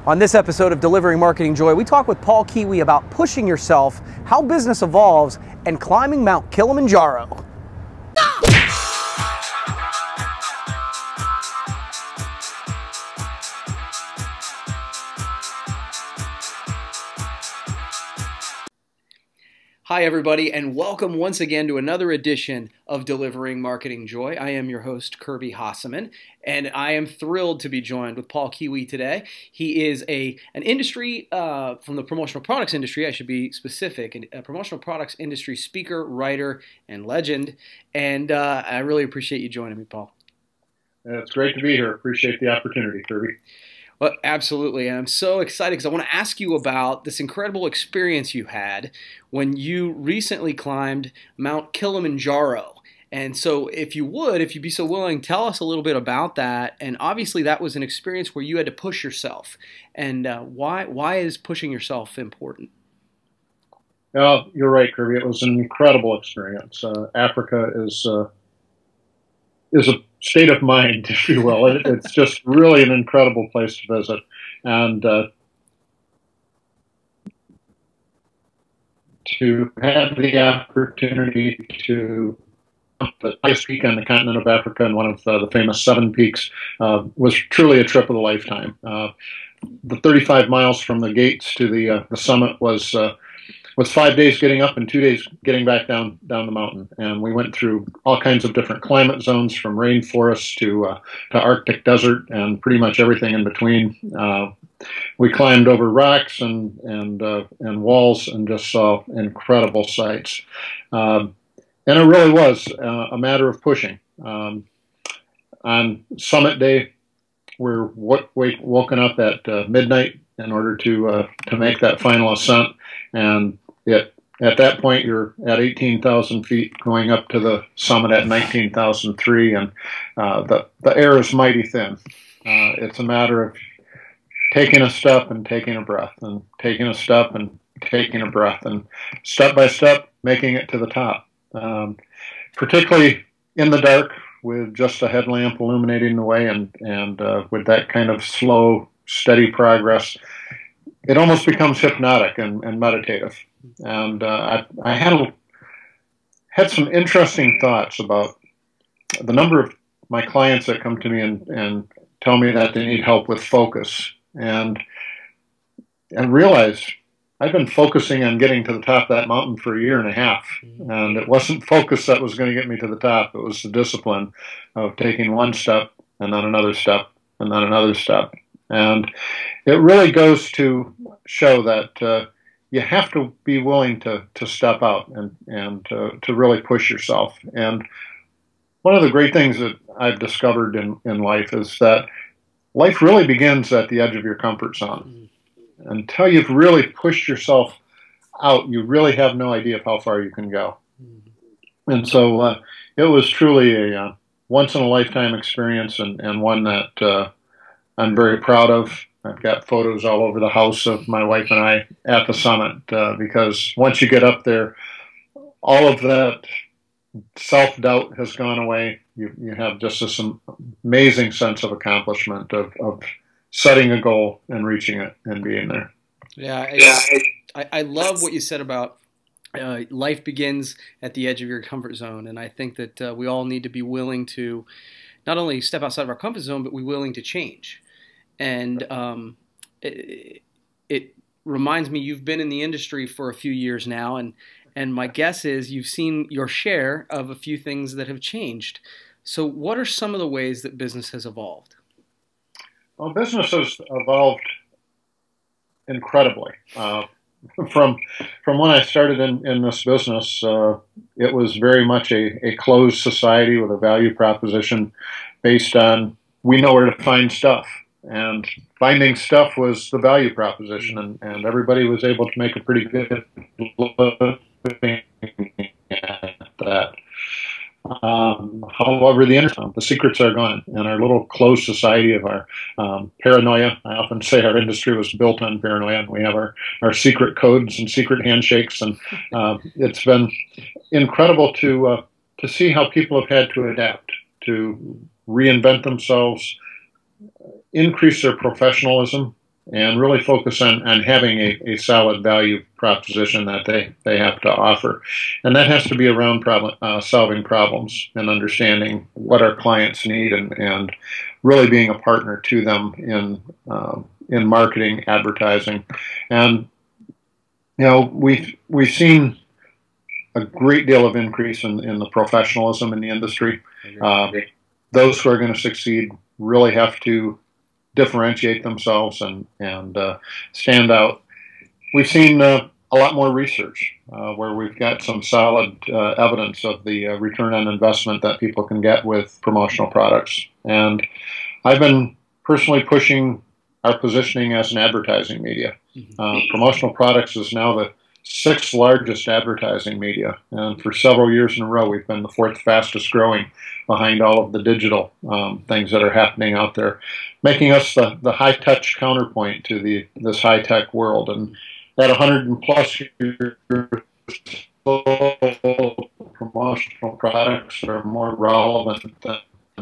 On this episode of Delivering Marketing Joy, we talk with Paul Kiewiet about pushing yourself, how business evolves, and climbing Mount Kilimanjaro. Hi everybody, and welcome once again to another edition of Delivering Marketing Joy. I am your host, Kirby Hasseman, and I am thrilled to be joined with Paul Kiewiet today. He is an industry, from the promotional products industry, I should be specific, a promotional products industry speaker, writer, and legend, and I really appreciate you joining me, Paul. It's great to be here. Appreciate the opportunity, Kirby. Well, absolutely, and I'm so excited because I want to ask you about this incredible experience you had when you recently climbed Mount Kilimanjaro. And so if you'd be so willing, tell us a little bit about that. And obviously that was an experience where you had to push yourself. And why is pushing yourself important? Well, you're right, Kirby. It was an incredible experience. Africa is a state of mind, if you will. It's just really an incredible place to visit. And to have the opportunity to the highest peak on the continent of Africa and one of the famous 7 peaks was truly a trip of a lifetime. The 35 miles from the gates to the summit was 5 days getting up and 2 days getting back down the mountain. And we went through all kinds of different climate zones, from rainforest to Arctic desert and pretty much everything in between. We climbed over rocks and walls and just saw incredible sights. And it really was a matter of pushing. On summit day, we're woken up at midnight in order to make that final ascent. And at that point, you're at 18,000 feet going up to the summit at 19,003, and the air is mighty thin. It's a matter of taking a step and taking a breath, and taking a step and taking a breath, and step by step making it to the top. Particularly in the dark, with just a headlamp illuminating the way, and with that kind of slow, steady progress, it almost becomes hypnotic and meditative. And I had some interesting thoughts about the number of my clients that come to me and tell me that they need help with focus, and realize I've been focusing on getting to the top of that mountain for 1.5 years, and it wasn't focus that was going to get me to the top. It was the discipline of taking one step and then another step and then another step. And it really goes to show that you have to be willing to step out and to really push yourself. And one of the great things that I've discovered in life is that life really begins at the edge of your comfort zone. Until you've really pushed yourself out, you really have no idea of how far you can go. And so it was truly a once-in-a-lifetime experience, and one that I'm very proud of. I've got photos all over the house of my wife and I at the summit, because once you get up there, all of that self-doubt has gone away. You have just this amazing sense of accomplishment of setting a goal and reaching it and being there. I love what you said about life begins at the edge of your comfort zone, and I think that we all need to be willing to not only step outside of our comfort zone, but we're willing to change. And it reminds me, you've been in the industry for a few years now, and my guess is you've seen your share of a few things that have changed. So what are some of the ways that business has evolved? Well, business has evolved incredibly. From when I started in this business, it was very much a closed society with a value proposition based on we know where to find stuff. And finding stuff was the value proposition, and everybody was able to make a pretty good living at that. However, the secrets are gone, and our little closed society of our paranoia. I often say our industry was built on paranoia, and we have our secret codes and secret handshakes, and it's been incredible to see how people have had to adapt, to reinvent themselves, increase their professionalism, and really focus on having a solid value proposition that they have to offer. And that has to be around solving problems and understanding what our clients need, and really being a partner to them in marketing, advertising. And we've seen a great deal of increase in the professionalism in the industry. Those who are going to succeed really have to differentiate themselves and stand out. We've seen a lot more research where we've got some solid evidence of the return on investment that people can get with promotional products. And I've been personally pushing our positioning as an advertising media. Promotional products is now the 6th largest advertising media, and for several years in a row we've been the 4th fastest growing, behind all of the digital things that are happening out there, making us the high-touch counterpoint to this high-tech world. And at 100+ years, promotional products are more relevant than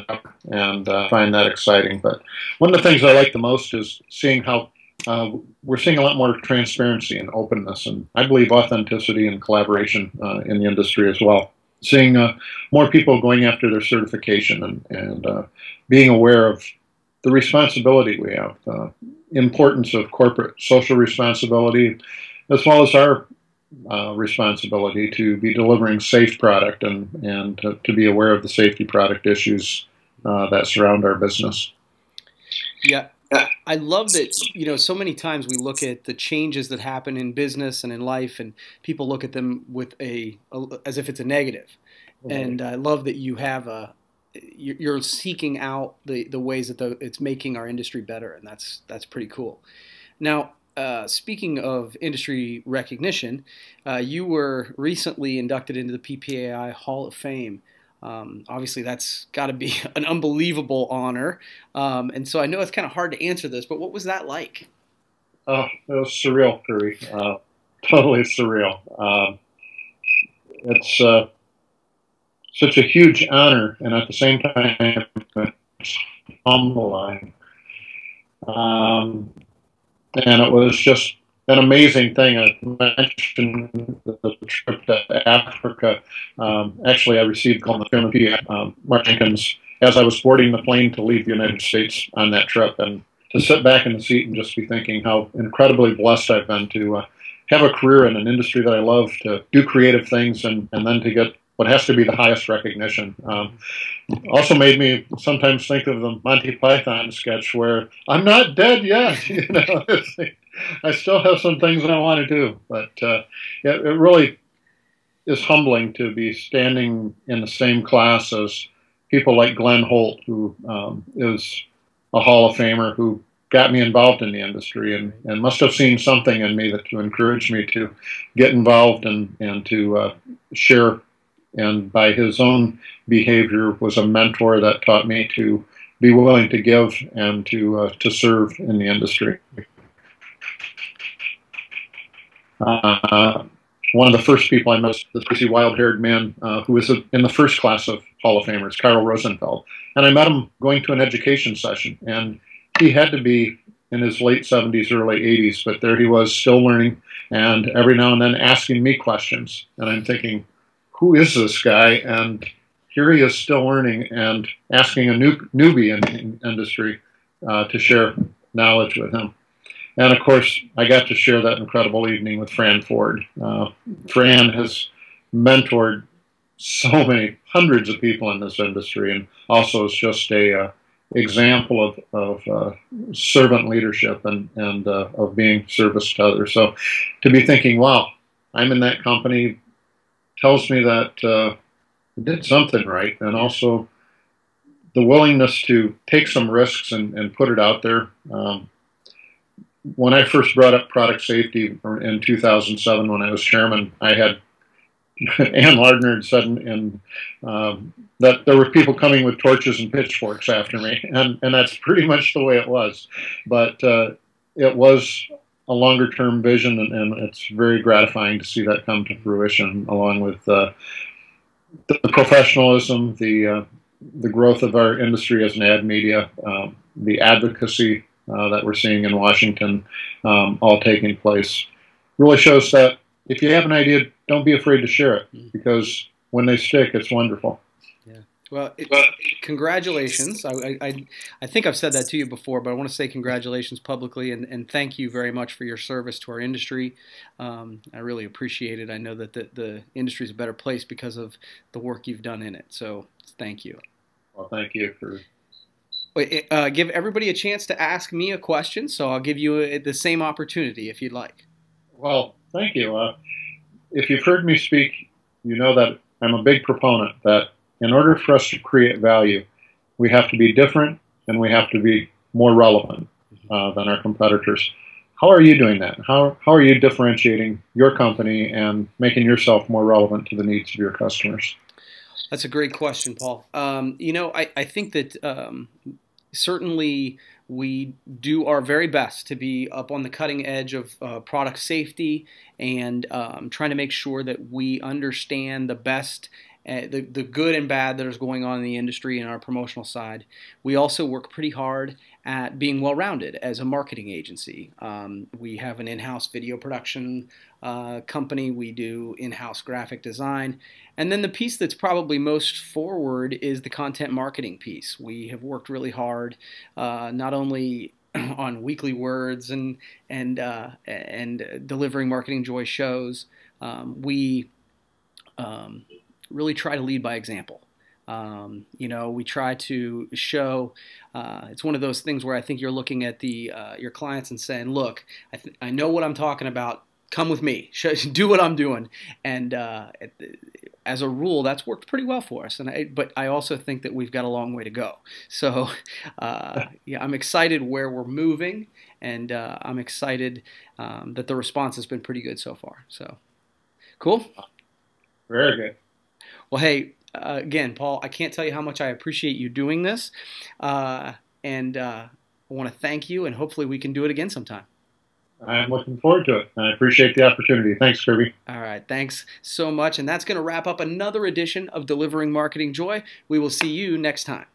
ever, and I find that exciting. But one of the things I like the most is seeing how we're seeing a lot more transparency and openness, and I believe authenticity and collaboration in the industry as well. Seeing more people going after their certification and being aware of the responsibility we have, the importance of corporate social responsibility, as well as our responsibility to be delivering safe product and to be aware of the safety product issues that surround our business. Yeah. I love that, so many times we look at the changes that happen in business and in life, and people look at them with as if it's a negative. Right. And I love that you have you're seeking out the ways that it's making our industry better, and that's pretty cool. Now, speaking of industry recognition, you were recently inducted into the PPAI Hall of Fame. Obviously, that's got to be an unbelievable honor. And so I know it's kind of hard to answer this, but what was that like? Oh, it was surreal, Kirby. Totally surreal. It's such a huge honor, and at the same time, it's humbling. And it was just an amazing thing. I mentioned the trip to Africa. Actually, I received call from the PPAI, Mark Jenkins, as I was boarding the plane to leave the United States on that trip, and to sit back in the seat and just be thinking how incredibly blessed I've been to have a career in an industry that I love, to do creative things, and then to get what has to be the highest recognition. Also made me sometimes think of the Monty Python sketch where I'm not dead yet. I still have some things I want to do, but yeah, it really is humbling to be standing in the same class as people like Glenn Holt, who is a Hall of Famer, who got me involved in the industry and must have seen something in me to encourage me to get involved and to share. And by his own behavior, was a mentor that taught me to be willing to give and to serve in the industry. One of the first people I met was this crazy wild-haired man who was in the first class of Hall of Famers, Carl Rosenfeld. And I met him going to an education session, and he had to be in his late 70s, early 80s, but there he was, still learning, and every now and then asking me questions. And I'm thinking, who is this guy? And here he is, still learning and asking a newbie in industry to share knowledge with him. And of course, I got to share that incredible evening with Fran Ford. Fran has mentored so many hundreds of people in this industry, and also is just a example of servant leadership and of being service to others. So to be thinking, wow, I'm in that company, tells me that I did something right, and also the willingness to take some risks and put it out there. When I first brought up product safety in 2007, when I was chairman, I had Ann Lardner had said that there were people coming with torches and pitchforks after me, and that's pretty much the way it was. But it was a longer-term vision, and it's very gratifying to see that come to fruition, along with the professionalism, the growth of our industry as an ad media, the advocacy that we're seeing in Washington all taking place. Really shows that if you have an idea, don't be afraid to share it, because when they stick, it's wonderful. Yeah. Well, congratulations. I think I've said that to you before, but I want to say congratulations publicly and thank you very much for your service to our industry. I really appreciate it. I know that the industry is a better place because of the work you've done in it. So thank you. Well, thank you for... Give everybody a chance to ask me a question, so I'll give you the same opportunity if you'd like. Well, thank you. If you've heard me speak, you know that I'm a big proponent that in order for us to create value, we have to be different and we have to be more relevant than our competitors. How are you doing that? How are you differentiating your company and making yourself more relevant to the needs of your customers? That's a great question, Paul. I think that certainly we do our very best to be up on the cutting edge of product safety and trying to make sure that we understand the best, the good and bad that is going on in the industry and our promotional side. We also work pretty hard at being well-rounded as a marketing agency. We have an in-house video production company. We do in-house graphic design. And then the piece that's probably most forward is the content marketing piece. We have worked really hard, not only on Weekly Words and delivering Marketing Joy shows. We really try to lead by example. We try to show. It's one of those things where I think you're looking at your clients and saying, "Look, I know what I'm talking about. Come with me. Do what I'm doing." And as a rule, that's worked pretty well for us. But I also think that we've got a long way to go. So I'm excited where we're moving, and I'm excited that the response has been pretty good so far. So cool. Very good. Well, hey. Again, Paul, I can't tell you how much I appreciate you doing this, and I want to thank you, and hopefully we can do it again sometime. I'm looking forward to it. I appreciate the opportunity. Thanks, Kirby. All right, thanks so much, and that's going to wrap up another edition of Delivering Marketing Joy. We will see you next time.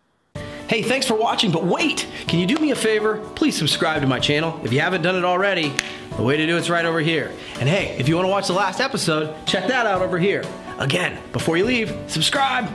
Hey, thanks for watching, but wait! Can you do me a favor? Please subscribe to my channel if you haven't done it already. The way to do it's right over here. And hey, if you want to watch the last episode, check that out over here. Again, before you leave, subscribe!